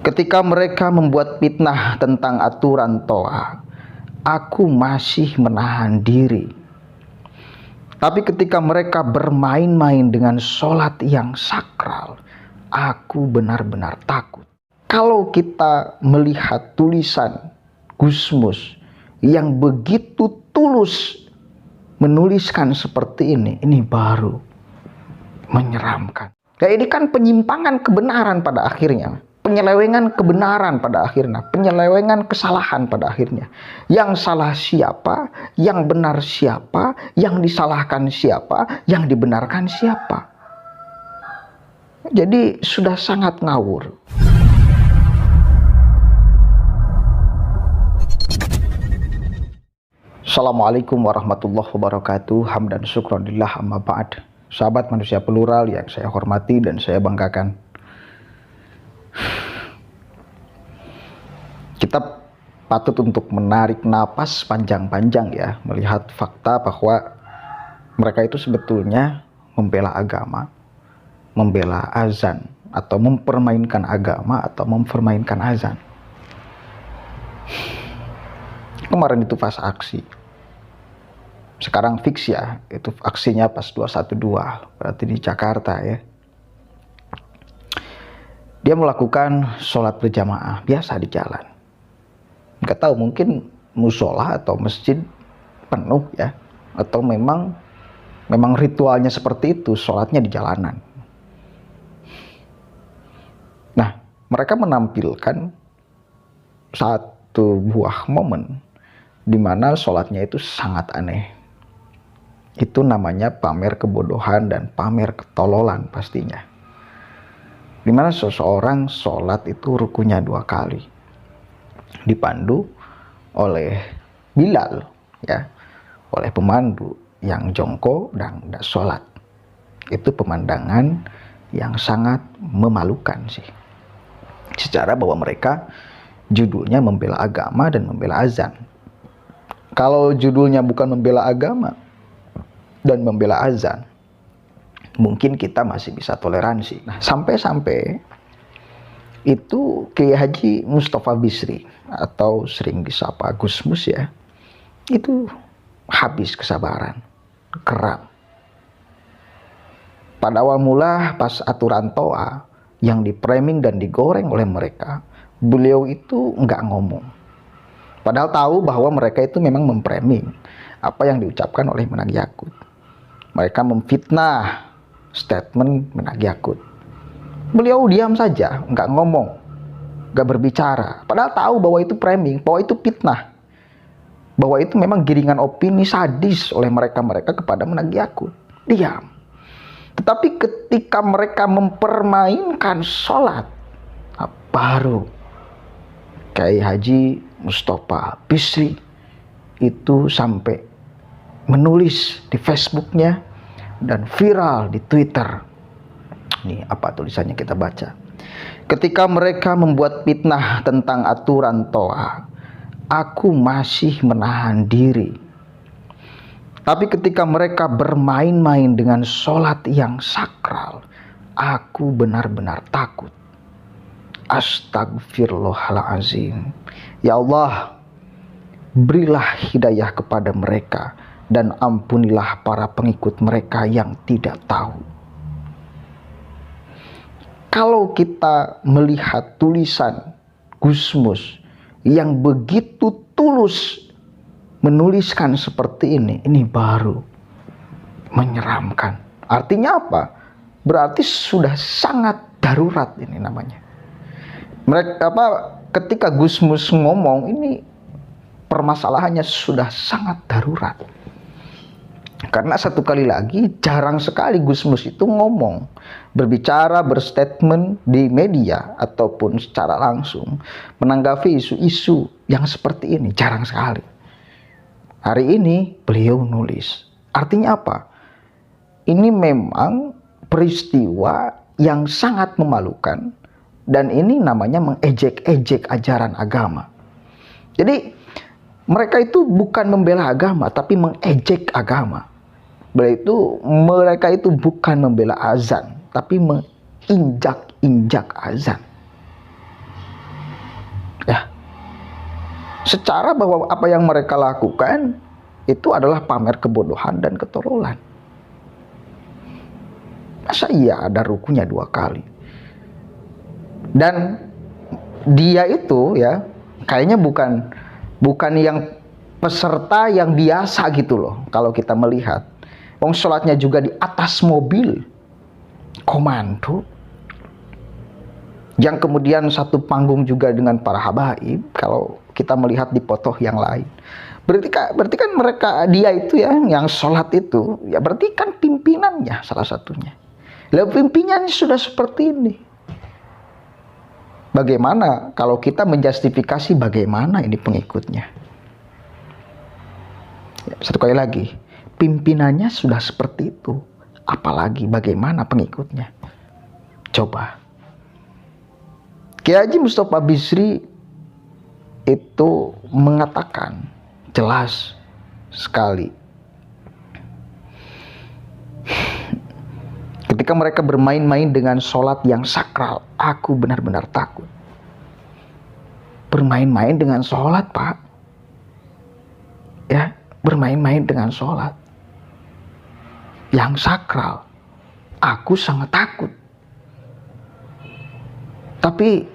Ketika mereka membuat fitnah tentang aturan Toa, aku masih menahan diri. Tapi ketika mereka bermain-main dengan sholat yang sakral, aku benar-benar takut. Kalau kita melihat tulisan Gusmus yang begitu tulus menuliskan seperti ini baru menyeramkan. Dan ini kan penyimpangan kebenaran pada akhirnya. Penyelewengan kebenaran pada akhirnya, penyelewengan kesalahan pada akhirnya. Yang salah siapa, yang benar siapa, yang disalahkan siapa, yang dibenarkan siapa. Jadi sudah sangat ngawur. Assalamualaikum warahmatullahi wabarakatuh. Hamdan syukranillah amma ba'd. Sahabat manusia plural yang saya hormati dan saya banggakan, kita patut untuk menarik napas panjang-panjang ya, melihat fakta bahwa mereka itu sebetulnya membela agama, membela azan, atau mempermainkan agama, atau mempermainkan azan. Kemarin itu pas aksi, sekarang fix ya, itu aksinya pas 212, berarti di Jakarta ya. Dia melakukan sholat berjamaah biasa di jalan. Nggak tahu, mungkin musola atau masjid penuh ya, atau memang ritualnya seperti itu, sholatnya di jalanan. Nah, mereka menampilkan satu buah momen di mana sholatnya itu sangat aneh. Itu namanya pamer kebodohan dan pamer ketololan pastinya. Di mana seseorang sholat itu rukunya 2 kali, dipandu oleh Bilal ya, oleh pemandu yang jongko dan tidak sholat. Itu pemandangan yang sangat memalukan sih, secara bahwa mereka judulnya membela agama dan membela azan. Kalau judulnya bukan membela agama dan membela azan, mungkin kita masih bisa toleransi. Nah, sampai-sampai itu Kiai Haji Mustafa Bisri, atau sering disapa Gusmus ya, itu habis kesabaran, keram. Pada awal mula pas aturan Toa yang dipraming dan digoreng oleh mereka, beliau itu nggak ngomong. Padahal tahu bahwa mereka itu memang memframing apa yang diucapkan oleh Menak Yakut. Mereka memfitnah statement Menak Yakut. Beliau diam saja, nggak ngomong, nggak berbicara. Padahal tahu bahwa itu framing, bahwa itu fitnah, bahwa itu memang giringan opini sadis oleh mereka kepada Menak Yakut. Diam. Tetapi ketika mereka mempermainkan sholat, baru Kiai Haji Mustafa Bisri itu sampai menulis di Facebooknya dan viral di Twitter. Ini apa tulisannya, kita baca. Ketika mereka membuat fitnah tentang aturan Toa, aku masih menahan diri. Tapi ketika mereka bermain-main dengan sholat yang sakral, aku benar-benar takut. Astagfirullahaladzim. Ya Allah, berilah hidayah kepada mereka dan ampunilah para pengikut mereka yang tidak tahu. Kalau kita melihat tulisan Gusmus yang begitu tulus menuliskan seperti ini baru menyeramkan. Artinya apa? Berarti sudah sangat darurat ini namanya. Ketika Gusmus ngomong ini, permasalahannya sudah sangat darurat. Karena satu kali lagi, jarang sekali Gusmus itu ngomong, berbicara, berstatement di media ataupun secara langsung menanggapi isu-isu yang seperti ini, jarang sekali. Hari ini beliau nulis. Artinya apa? Ini memang peristiwa yang sangat memalukan, dan ini namanya mengejek-ejek ajaran agama. Jadi mereka itu bukan membela agama, tapi mengejek agama. Mereka itu bukan membela azan, tapi menginjak-injak azan. secara bahwa apa yang mereka lakukan itu adalah pamer kebodohan dan ketololan. Masa iya ada rukunya 2 kali? Dan dia itu ya kayaknya bukan yang peserta yang biasa gitu loh. Kalau kita melihat wong sholatnya juga di atas mobil komando, yang kemudian satu panggung juga dengan para habaib. Kalau kita melihat di foto yang lain, berarti kan mereka, dia itu ya yang sholat itu ya berarti kan pimpinannya salah satunya. Lalu pimpinannya sudah seperti ini, bagaimana kalau kita menjustifikasi bagaimana ini pengikutnya? Ya, satu kali lagi, pimpinannya sudah seperti itu, apalagi bagaimana pengikutnya? Coba. Kiai Haji Mustofa Bisri itu mengatakan jelas sekali, ketika mereka bermain-main dengan sholat yang sakral, aku benar-benar takut. Bermain-main dengan sholat, Pak. Ya, bermain-main dengan sholat yang sakral, aku sangat takut. Tapi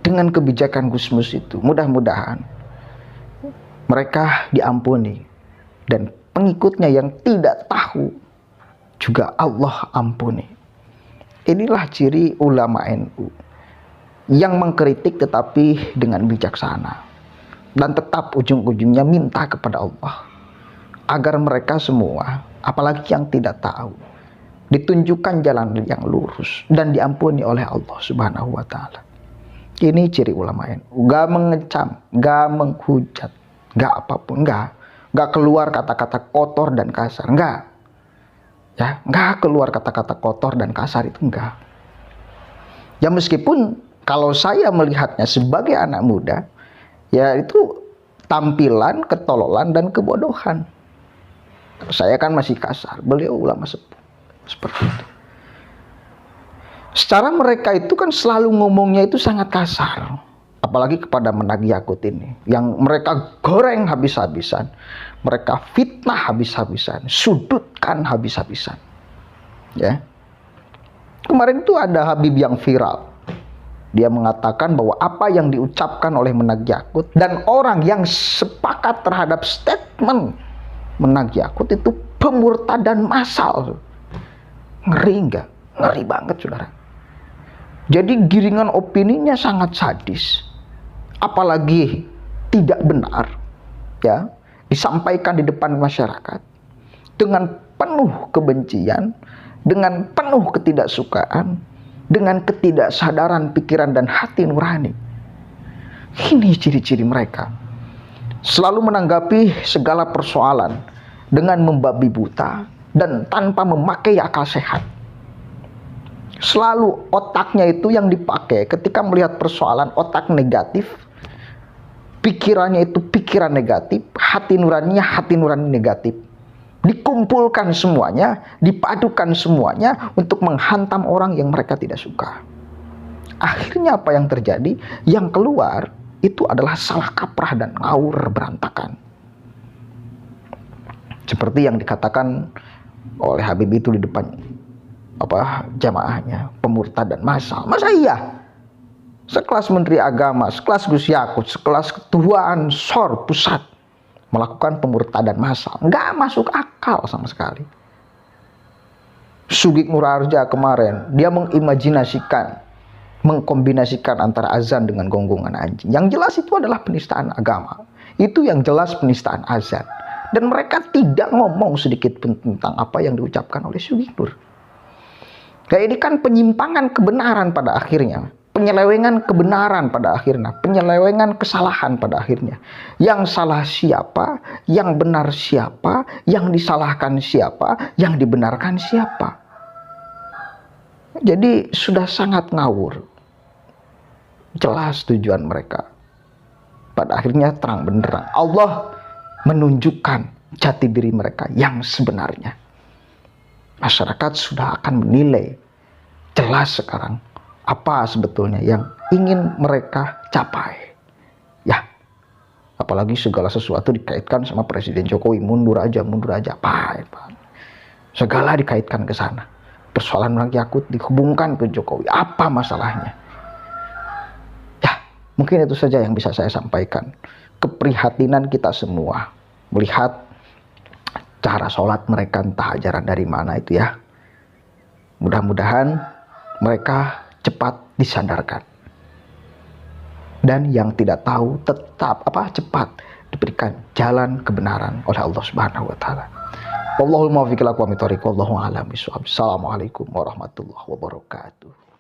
dengan kebijakan Gusmus itu, mudah-mudahan mereka diampuni, dan pengikutnya yang tidak tahu juga Allah ampuni. Inilah ciri ulama NU yang mengkritik tetapi dengan bijaksana, dan tetap ujung-ujungnya minta kepada Allah agar mereka semua, apalagi yang tidak tahu, ditunjukkan jalan yang lurus dan diampuni oleh Allah Subhanahu wa Ta'ala. Ini ciri ulama NU, gak mengecam, gak menghujat, gak apapun, gak keluar kata-kata kotor dan kasar, gak keluar kata-kata kotor dan kasar, itu enggak. Ya meskipun kalau saya melihatnya sebagai anak muda, ya itu tampilan ketololan dan kebodohan. Saya kan masih kasar, beliau ulama sepuh, seperti itu. Secara mereka itu kan selalu ngomongnya itu sangat kasar, apalagi kepada menagih yakut ini, yang mereka goreng habis-habisan, mereka fitnah habis-habisan, sudutkan habis-habisan. Ya, kemarin itu ada Habib yang viral, dia mengatakan bahwa apa yang diucapkan oleh menagih yakut dan orang yang sepakat terhadap statement menagih yakut itu pemurtadan massal. Ngeri nggak? Ngeri banget, saudara. Jadi giringan opininya sangat sadis, apalagi tidak benar, ya, disampaikan di depan masyarakat dengan penuh kebencian, dengan penuh ketidaksukaan, dengan ketidaksadaran pikiran dan hati nurani. Ini ciri-ciri mereka. Selalu menanggapi segala persoalan dengan membabi buta dan tanpa memakai akal sehat. Selalu otaknya itu yang dipakai ketika melihat persoalan, otak negatif, pikirannya itu pikiran negatif, hati nurani negatif. Dikumpulkan semuanya, dipadukan semuanya untuk menghantam orang yang mereka tidak suka. Akhirnya apa yang terjadi? Yang keluar itu adalah salah kaprah dan ngawur berantakan. Seperti yang dikatakan oleh Habib itu di depan jamaahnya, pemurtadan massal. Masa iya? Sekelas Menteri Agama, sekelas Gus Yakut, sekelas Ketua Ansor Pusat melakukan pemurtadan massal. Nggak masuk akal sama sekali. Sugik Nurarja kemarin, dia mengkombinasikan antara azan dengan gonggongan anjing. Yang jelas itu adalah penistaan agama. Itu yang jelas penistaan azan. Dan mereka tidak ngomong sedikit pun tentang apa yang diucapkan oleh Sugik Nur. Nah, ini kan penyimpangan kebenaran pada akhirnya. Penyelewengan kebenaran pada akhirnya, penyelewengan kesalahan pada akhirnya. Yang salah siapa, yang benar siapa, yang disalahkan siapa, yang dibenarkan siapa. Jadi sudah sangat ngawur. Jelas tujuan mereka. Pada akhirnya terang benderang. Allah menunjukkan jati diri mereka yang sebenarnya. Masyarakat sudah akan menilai jelas sekarang apa sebetulnya yang ingin mereka capai. Ya, Apalagi segala sesuatu dikaitkan sama Presiden Jokowi, mundur aja, Pak. Segala dikaitkan ke sana. Persoalan Bang Yakut dihubungkan ke Jokowi. Apa masalahnya? Ya, mungkin itu saja yang bisa saya sampaikan. Keprihatinan kita semua melihat cara sholat mereka, entah ajaran dari mana itu ya. Mudah-mudahan mereka cepat disadarkan. Dan yang tidak tahu tetap cepat diberikan jalan kebenaran oleh Allah Subhanahu wa taala. Wallahul muwaffiq ila aqwamit thoriq, wallahu a'lam bishawab. Assalamualaikum warahmatullahi wabarakatuh.